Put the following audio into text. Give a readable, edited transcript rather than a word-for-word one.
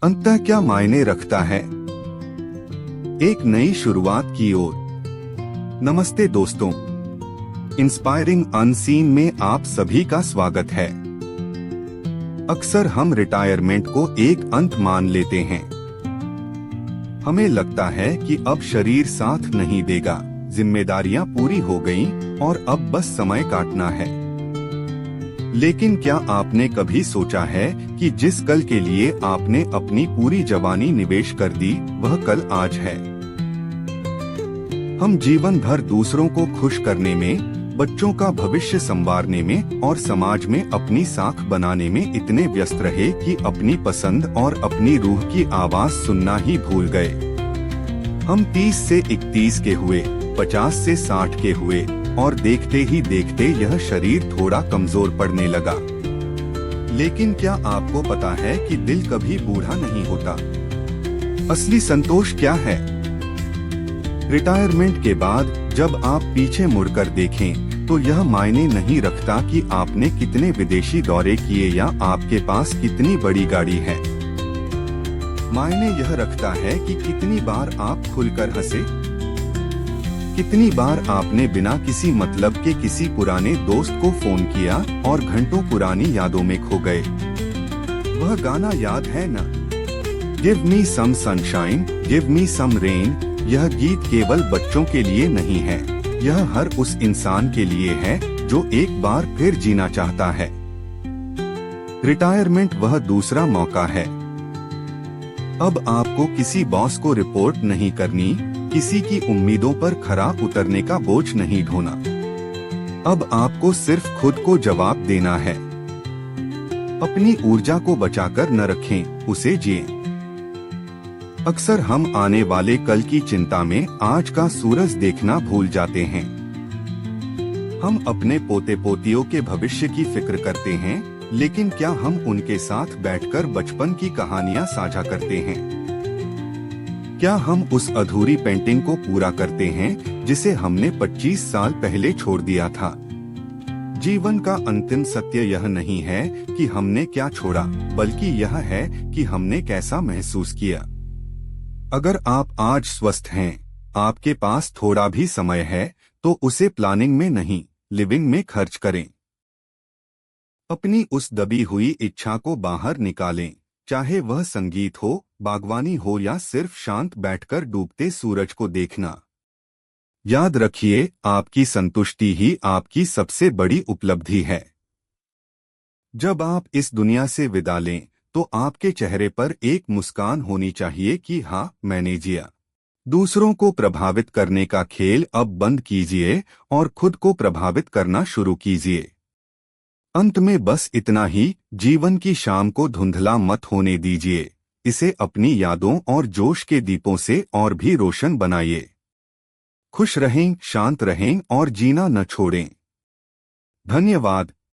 अंततः क्या मायने रखता है? एक नई शुरुआत की ओर। नमस्ते दोस्तों, इंस्पायरिंग अनसीन में आप सभी का स्वागत है। अक्सर हम रिटायरमेंट को एक अंत मान लेते हैं। हमें लगता है कि अब शरीर साथ नहीं देगा, जिम्मेदारियां पूरी हो गईं और अब बस समय काटना है। लेकिन क्या आपने कभी सोचा है कि जिस कल के लिए आपने अपनी पूरी जवानी निवेश कर दी, वह कल आज है? हम जीवन भर दूसरों को खुश करने में, बच्चों का भविष्य संवारने में और समाज में अपनी साख बनाने में इतने व्यस्त रहे कि अपनी पसंद और अपनी रूह की आवाज सुनना ही भूल गए। हम 30 से 31 के हुए, 50 से 60 के हुए और देखते ही देखते यह शरीर थोड़ा कमजोर पड़ने लगा। लेकिन क्या आपको पता है कि दिल कभी बूढ़ा नहीं होता? असली संतोष क्या है? रिटायरमेंट के बाद जब आप पीछे मुड़कर देखें तो यह मायने नहीं रखता कि आपने कितने विदेशी दौरे किए या आपके पास कितनी बड़ी गाड़ी है। मायने यह रखता है कि कितनी बार आप खुलकर हंसे, कितनी बार आपने बिना किसी मतलब के किसी पुराने दोस्त को फोन किया और घंटों पुरानी यादों में खो गए। वह गाना याद है ना, give me some sunshine, give me some rain. यह गीत केवल बच्चों के लिए नहीं है, यह हर उस इंसान के लिए है जो एक बार फिर जीना चाहता है। रिटायरमेंट वह दूसरा मौका है। अब आपको किसी बॉस को रिपोर्ट नहीं करनी, किसी की उम्मीदों पर खरा उतरने का बोझ नहीं ढोना। अब आपको सिर्फ खुद को जवाब देना है। अपनी ऊर्जा को बचाकर न रखें, उसे जिएं। अक्सर हम आने वाले कल की चिंता में आज का सूरज देखना भूल जाते हैं। हम अपने पोते पोतियों के भविष्य की फिक्र करते हैं, लेकिन क्या हम उनके साथ बैठकर बचपन की कहानियां साझा करते हैं? क्या हम उस अधूरी पेंटिंग को पूरा करते हैं जिसे हमने 25 साल पहले छोड़ दिया था? जीवन का अंतिम सत्य यह नहीं है कि हमने क्या छोड़ा, बल्कि यह है कि हमने कैसा महसूस किया। अगर आप आज स्वस्थ हैं, आपके पास थोड़ा भी समय है, तो उसे प्लानिंग में नहीं, लिविंग में खर्च करें। अपनी उस दबी हुई इच्छा को बाहर निकालें, चाहे वह संगीत हो, बागवानी हो या सिर्फ शांत बैठकर डूबते सूरज को देखना। याद रखिए, आपकी संतुष्टि ही आपकी सबसे बड़ी उपलब्धि है। जब आप इस दुनिया से विदा लें, तो आपके चेहरे पर एक मुस्कान होनी चाहिए कि हाँ, मैंने जिया। दूसरों को प्रभावित करने का खेल अब बंद कीजिए और खुद को प्रभावित करना शुरू कीजिए। अंत में बस इतना ही, जीवन की शाम को धुंधला मत होने दीजिए। इसे अपनी यादों और जोश के दीपों से और भी रोशन बनाइए। खुश रहें, शांत रहें और जीना न छोड़ें। धन्यवाद।